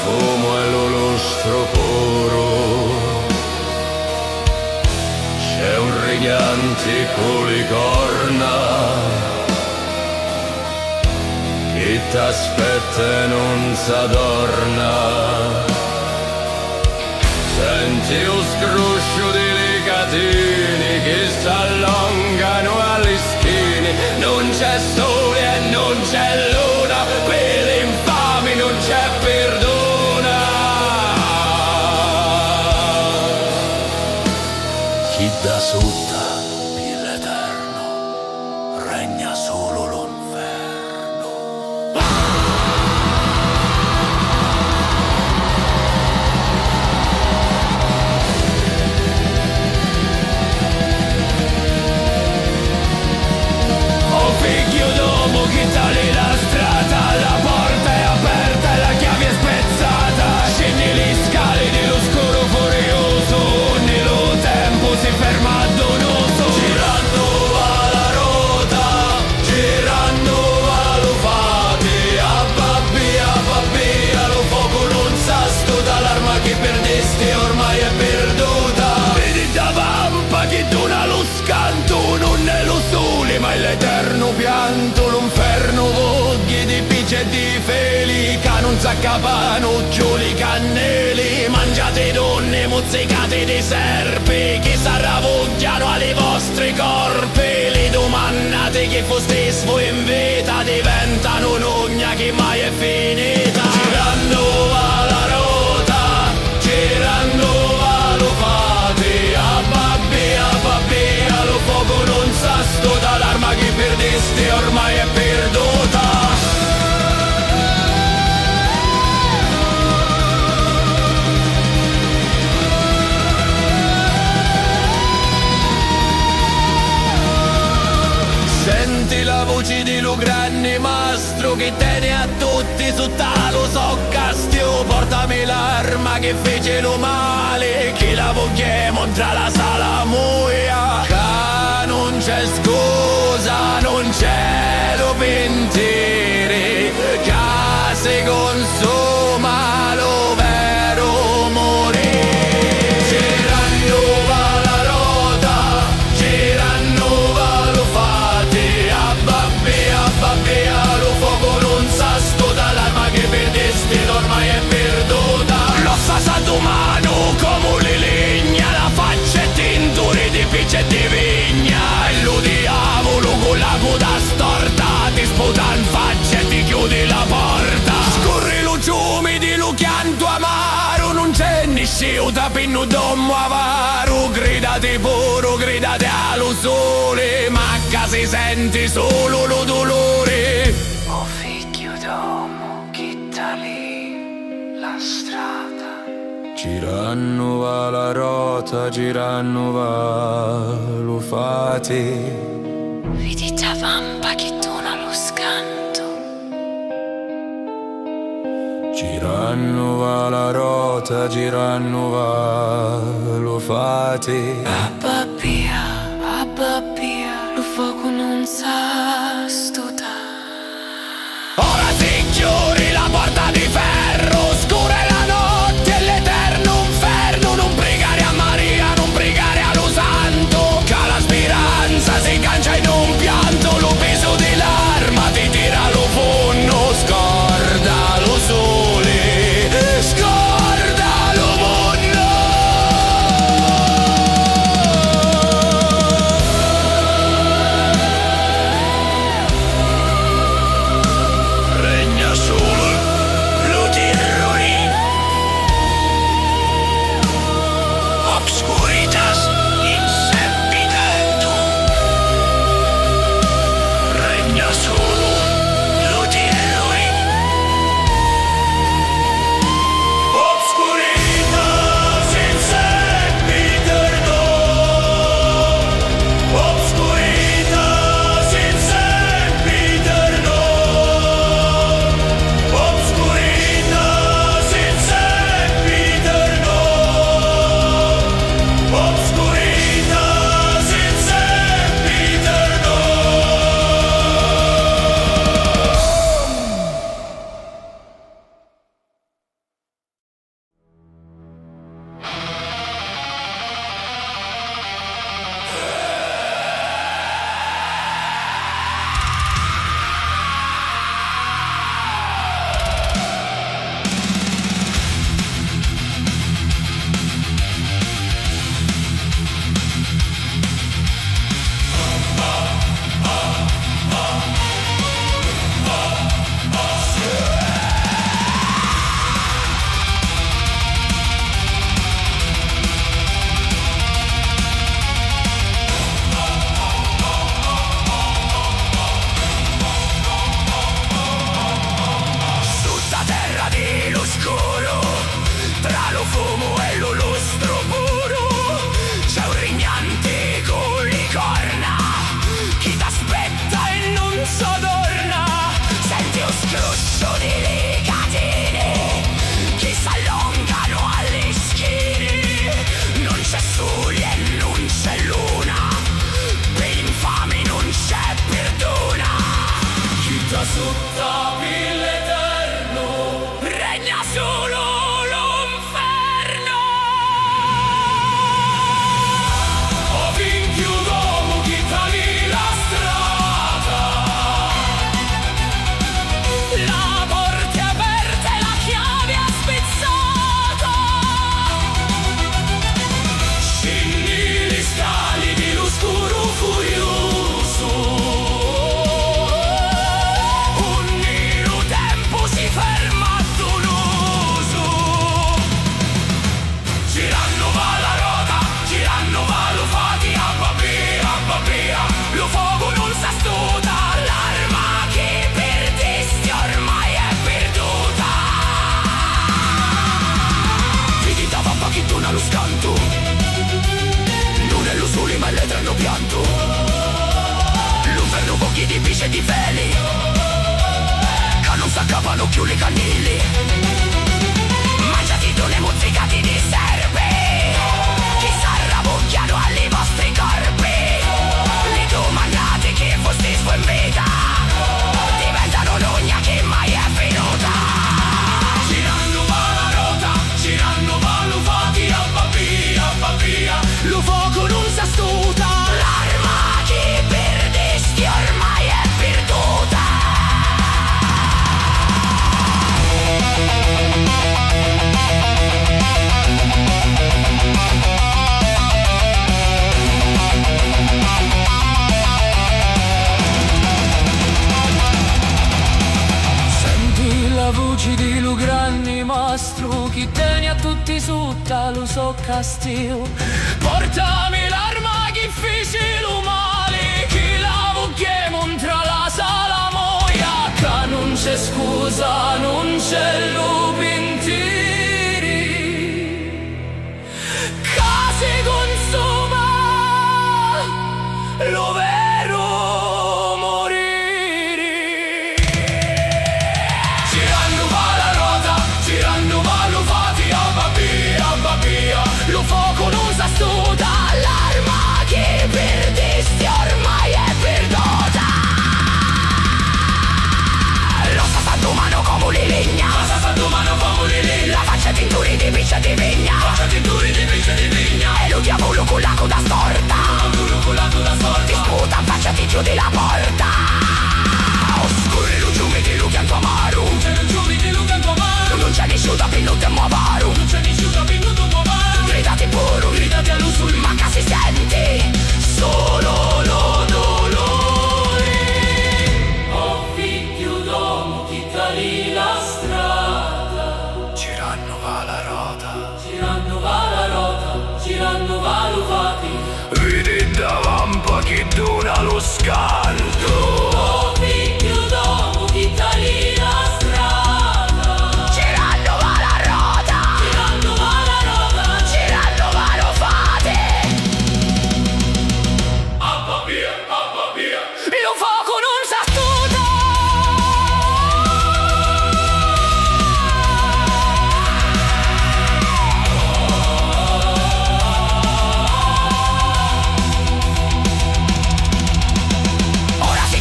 fumo e lo lustro puro. C'è un rigante con le corna che t'aspetta e non s'adorna. Senti lo scroscio delle catene che s'allungano alle schiene. Non c'è sole e non c'è luna, per le infami non c'è perdona. Chi da sotto per l'eterno regna solo l'inferno. Oh figlio d'uomo che tale la strada, la porta è aperta e la chiave è spezzata. Scendi le scale dello scuro furioso, nello tempo si ferma donoso. Girando va la rota, girando va lo fate. A babbia, lo fuoco non sa sto dall'arma che perdeste ormai è perduta. Vedi da vampa che dona lo scanto, non è lo sole ma è l'eterno pianto. L'inferno voglie di picce e di feli, che non s'accapano giuli canneli. Mangiate donne mozzicate di serpi che s'arravogliano alle vostre corpi. Le domandate che foste voi in vita diventano un'ogna che mai è finita. Girando va la rota, girando va lo fate. A babbia, lo fuoco non sa sto dall'arma che perdeste ormai è perduta. Senti la voce di lo grande mastro che tiene a tutti sotto lo soccastio. Portami l'arma che fece lo male, che la vogliamo tra la sala muia. Che non c'è scusa, non c'è lo pentere, che si consuma lo vero morire. Girando va la rota, girando va lo fate. A babbia, lo fuoco non sa sto dall'arma che perdeste ormai è perduta. L'ossa sadomano come le legna, la faccia e tinture di picce e di vigna. E lo diavolo con la coda storta ti sputa in faccia e ti chiude la porta. Scorre lo ciume di lo chianto amaro, non c'è nessuno da pinno d'uomo avaro. Gridate puro, gridate allo sole, ma che si sente solo lo dolore. Oh figlio d'uomo che tali la strada. Girando va la rota, girando va lo fate. Vedi da vampa che dona lo scanto. Girando va la rota, girando va lo fate. A babbia, lo fuoco non sa studa. Ora si chiudi la porta di ferro, scura è la notte e l'eterno inferno. Non pregare a Maria, non pregare allo santo, che la speranza si cancia in un pianto. Lo peso dell'arma ti tira lo fonno, scorda lo sole, scorda lo mondo. facce di veli che non s'accavano più le canili. Mangiati dune mozzicati di serpi che s'arrabucchiano alle vostri corpi. Le domandate che foste in vita diventano un'ugna che mai è venuta. Girando va la rota, girando va lo fatti a via, lo fuoco non s'astuta. L'arma che perdesti ormai è perduta. Senti la voce di lo grande mastro che tiene a tutti sotto lo so castigo. Portami l'arma che fece lo male, che la vogliamo tra la sala moia, che non c'è scusa, non c'è lo pentiri, che si consuma lo vero morire. Girando va la rota, girando va lo fatti a via, lo fuoco non s'astuta. L'arma che perdesti ormai è perduta. Rossa santo mano come le legna, la faccia tinturi di piccia di vigna, e lo diavolo con la coda storta, disputa faccia ti chiudi la porta. Oscuri luciumi di lu chianto amaro, non c'è nessuno più non te muovaro, gridate puro, gridate all'usuri, ma che si senti solo lo dolore. Oh figlio d'uomo chi tali la strada, girando va la rota, girando va la rota, girando va lo fatti. Vedi da vampa che dona lo scaldo. Oh figlio d'uomo chi tali la strada, Girando va la rota, girando va la rota, girando va lo fate. lo fuoco non s'astuta. Ora si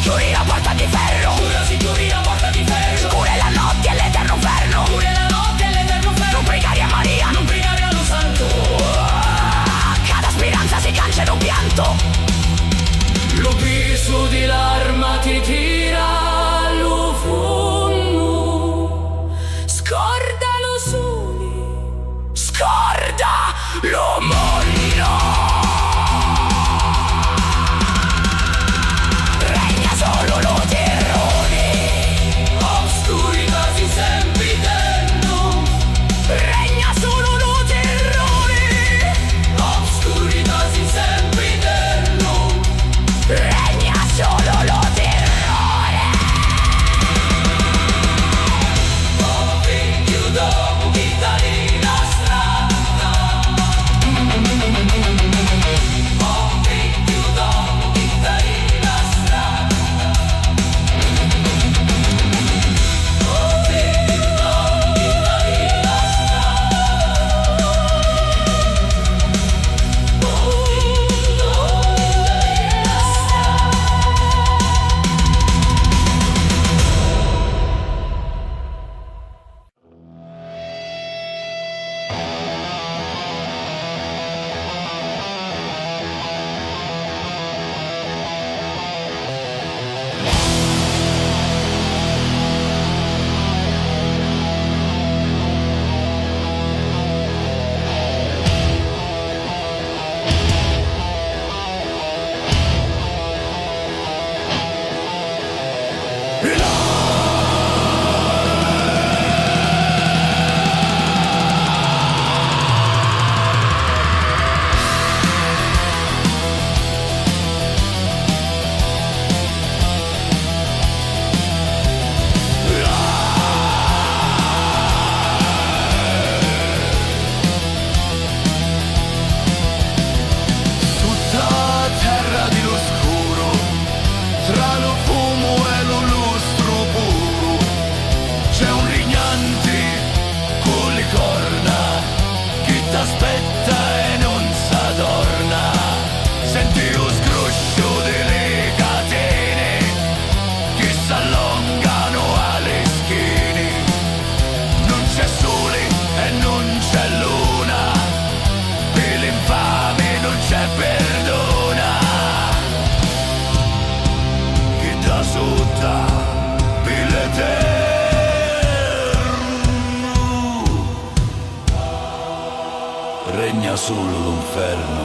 regna solo l'inferno.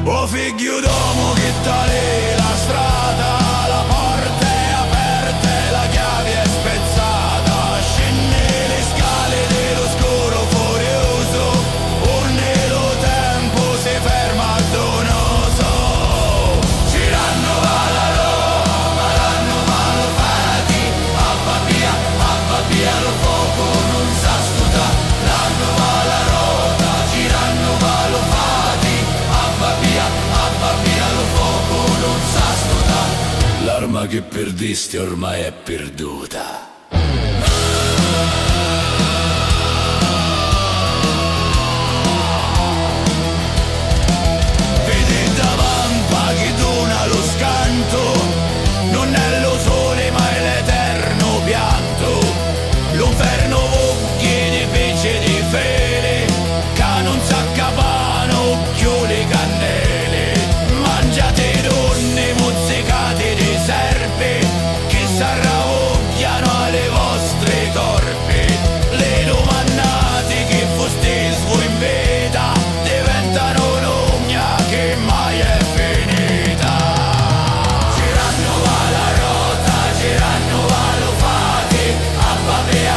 O figlio d'uomo che tale la strada, la porta è aperta e la chiave è spezzata, scende le scale dell'oscuro furioso, un nero tempo si ferma donoso. Girando va la Roma, l'hanno malfatti, abba via lo fuoco non sa stuta, l'hanno va la rota, girando va lo fatti, abba via lo fuoco non sa stuta. L'arma che perdisti ormai è perduta. Vedi davanti che dona lo scanto, non è lo sole ma è l'eterno pianto. L'inferno occhi di pece di fele, che non s'accapano più le cannelle. Mangiate donne mozzicate di serpe, che s'arrabbiano alle vostre corpi. Le domannate che foste voi in vita, diventano un'ugna che mai è finita. Girando va la rota, girando va lo fate, abba via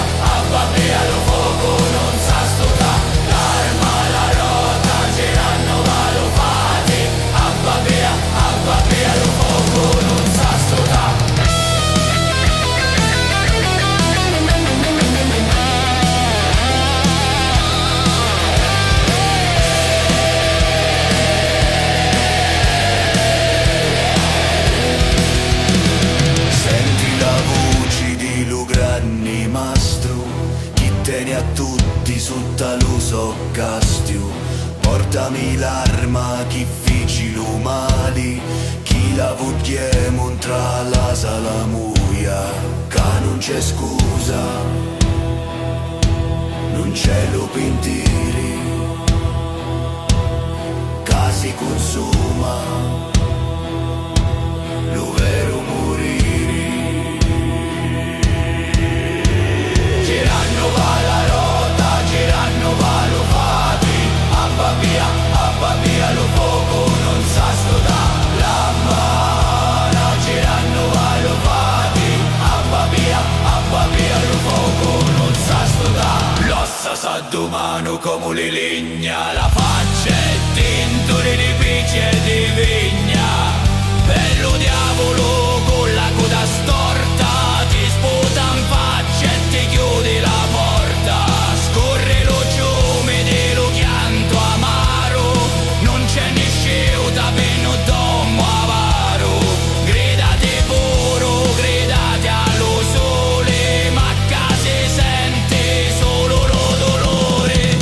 lo fuoco non sa stuta. L'arma la rota, girando va lo fate, abba via lo fuoco non sa stuta. Senti la voce di lo grande mastro, chi tiene a tutti sotto lo soccastio. Portami l'arma, chi fici lo mali, chi la vogliamo tra la salamuia, che non c'è scusa, non c'è lo pentire, che si consuma lo vero morire. Girando va la rota, girando va lo fati, abba via lo fuoco non sa stuta. La mano girando va lo fati, abba via lo fuoco non sa stuta. L'ossa sa domano come le legna, la faccia è tintore di picci e di vigna. Bello diavolo con la coda storta, ti sputa in faccia e ti chiude la porta. Scorre lo ciume dello chianto amaro, non c'è né scelta per non domo avaro. Gridate puro, gridate allo sole, ma che si sente solo lo dolore.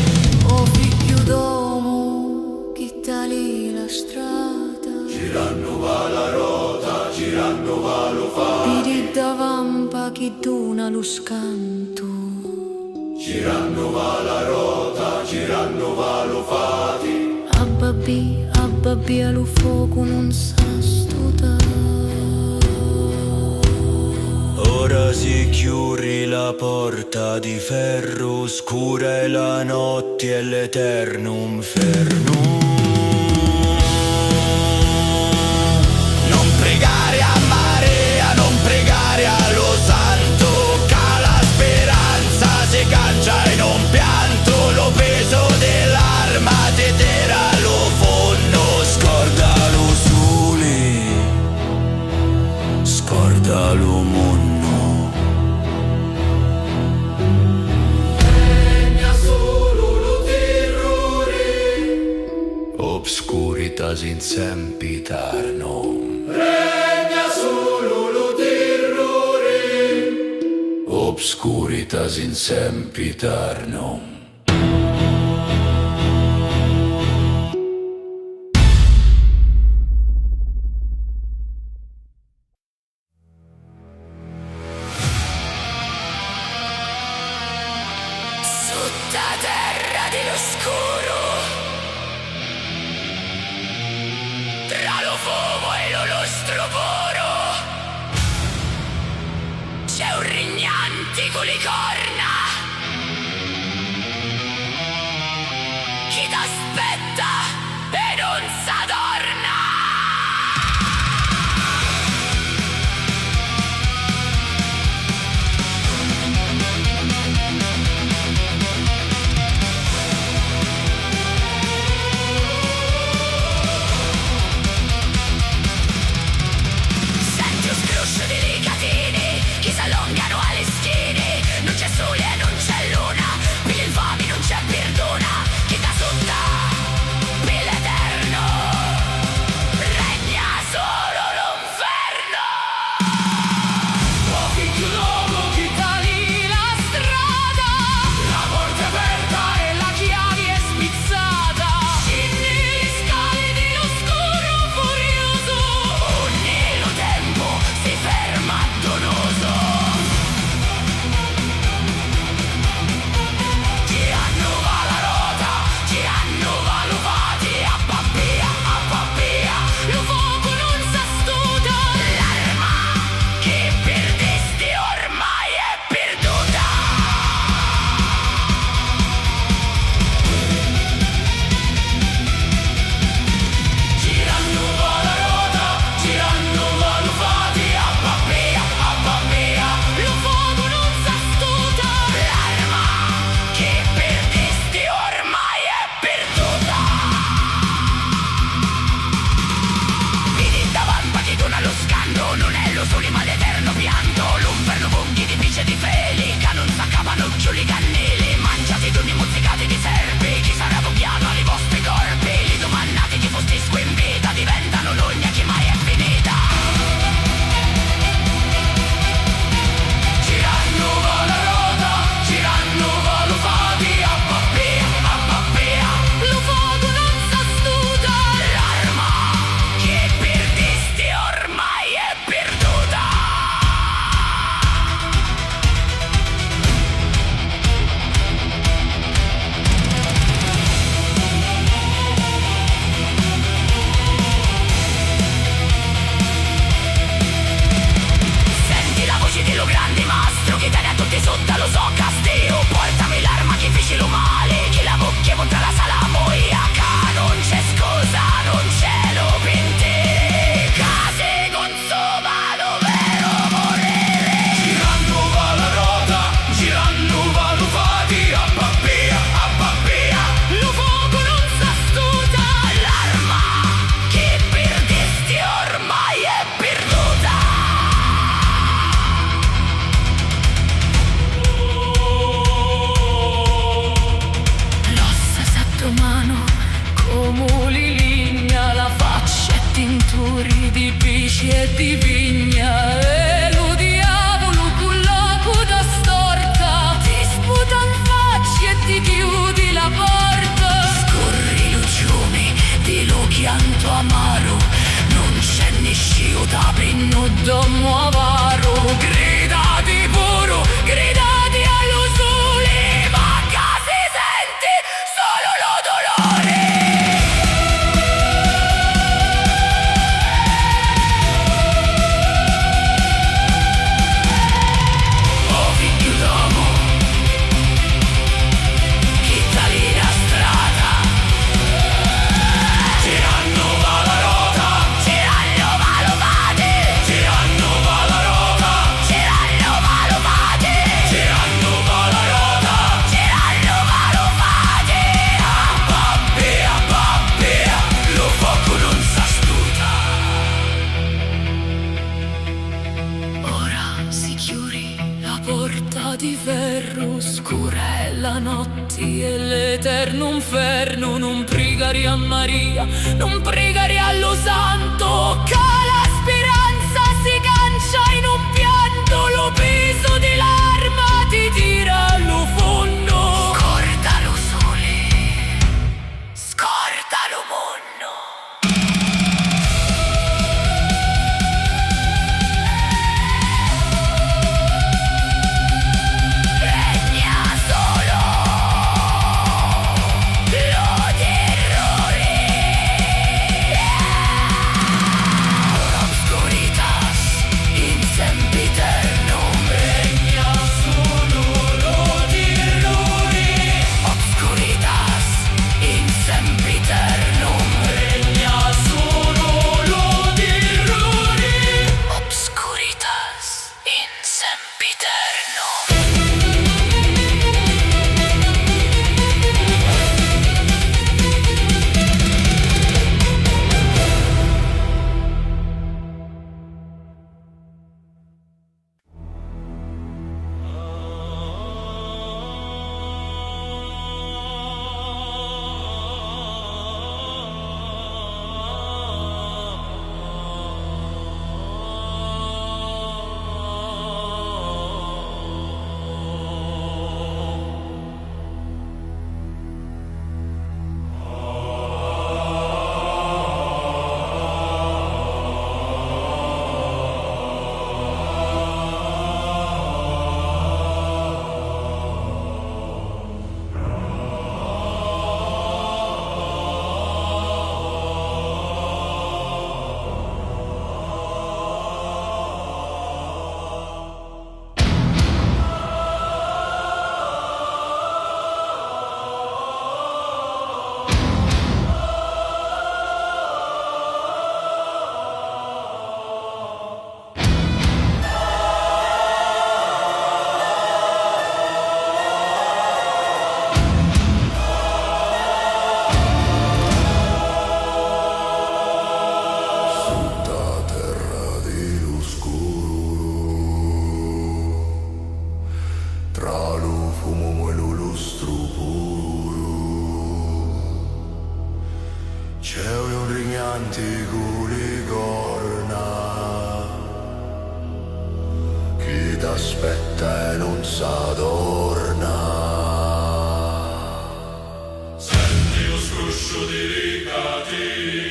O figlio d'uomo che tali la strada, Girando va la rota, girando va lo fa. vedi davanti che dona lo scanto. Girando va la rota, girando va lo fati. Abba via lo fuoco non sa stuta. Ora si chiudi la porta di ferro, scura è la notte e l'eterno inferno. Non pregare a marea, non pregare allo santo, che la speranza si cancia in un pianto. Lo peso dell'arma ti tira lo fondo. Scorda lo sole, scorda lo mondo. Regna solo lo terrore, obscuritas in sempiternum. Regna solo lo terrore, obscuritas in sempiternum. Sotto terra dell'oscuro, tra lo fumo e lo stroporo, c'è un regnante con le corna di ferro, scura è la notte e l'eterno inferno. Non pregare a Maria, non pregare allo santo, che la speranza si cancia in un pianto, lo peso di l'arma ti tira allo fondo. Scordalo sole, scordalo mondo. Aspetta e non s'adorna. Senti lo scruscio di ricatini,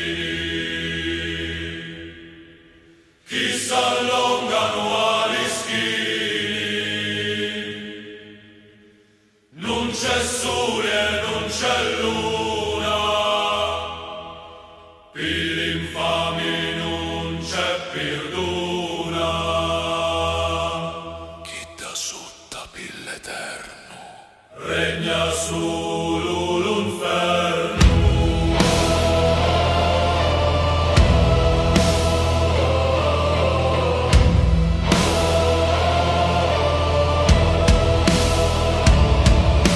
chi s'allongano agli schini. Non c'è sole e non c'è luna, per l'infami non c'è perdona. Regna solo l'inferno.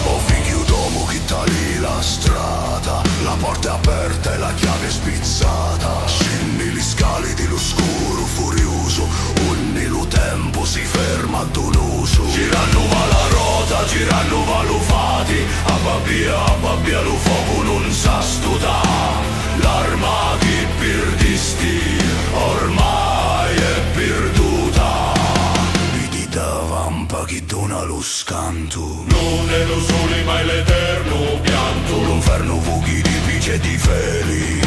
O figlio d'uomo che tagli la strada, la porta è aperta e la chiave spizzata. Scendi le scale dell'oscuro furioso, ogni lo tempo si ferma ad un uso. Girando va la rota, girando va lo fati, a babbia lo fuoco non sa studa. L'arma che perdisti ormai è perduta. Vedi da vampa che dona lo scanto, Non è lo sole ma è l'eterno pianto. l'inferno fuochi di pice e di feli,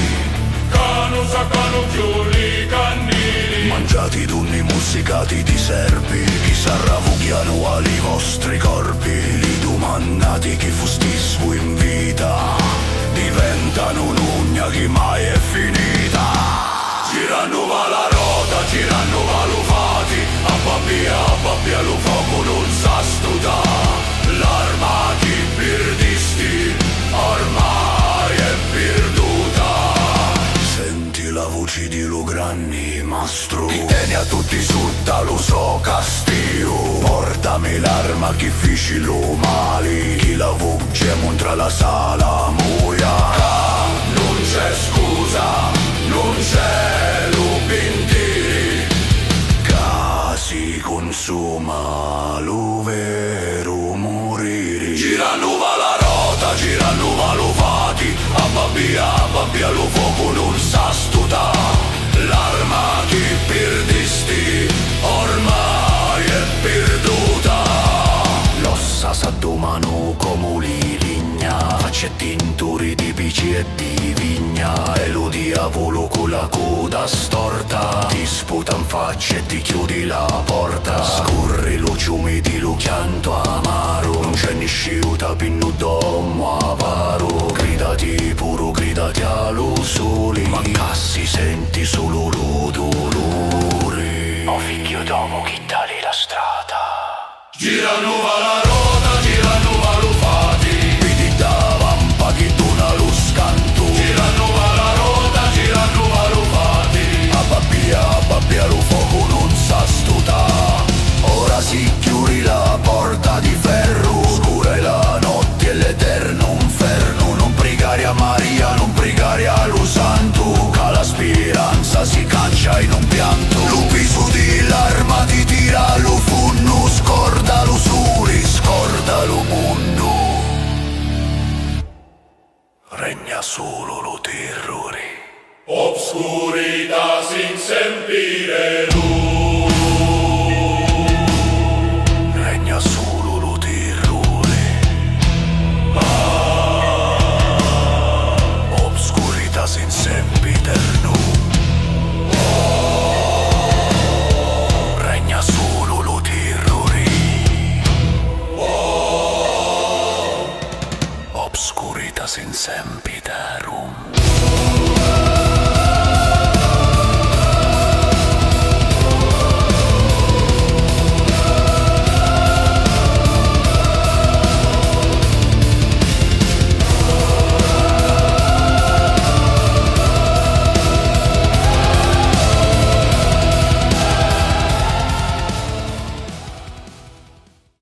Cano saccano fiori cannili, mangiati d'unni musicati di serpi, chi s'arravughiano ai vostri corpi. Li domandati che fustisfu in vita, diventano un'ugna che mai è finita. Girando va la rota, girando va lo fati, a babbia lo fuoco non sa studa. L'arma che perdisti ormai è perduta. Senti la voce di lo granni mastro, chi tiene a tutti sutta lo so castio. Portami l'arma che fici lo mali, chi la voce montra la sala muia. Non c'è scusa, non c'è lo pentire, si consuma lo vero. nuova la rota, gira nuova lo fati, abbabbia lo fuoco non sa stuta. L'arma chi perdisti ormai è perduta. L'ossa s'addomano come li ligna, facce tinturi di bici e di vigna. E lo diavolo con la coda storta ti sputa in faccia e ti chiudi la porta. Scorri lo ciumi di lo chianto amaro, non c'è nisciuta pinnu domo avaro. Gridati puro, gridati allo sole, ma cassi senti solo lo dolore. O figlio d'uomo chi tali la strada. Gira nuova la rota, gira nuova lo fati, vedi da vampa che dona lo scanto. Gira nuova la rota, gira nuova lo fati, abbabbia lo fuoco non sa stuta. Ora si chiudi la porta di ferro, scura è la notte e l'eterno inferno. Non pregare a Maria, non pregare allo santo, che la speranza si caccia in un pianto. Lupi su di l'arma ti tira lo funno, scordalo soli, scordalo mondo. Regna solo lo terrore. Obscurità sin sempire.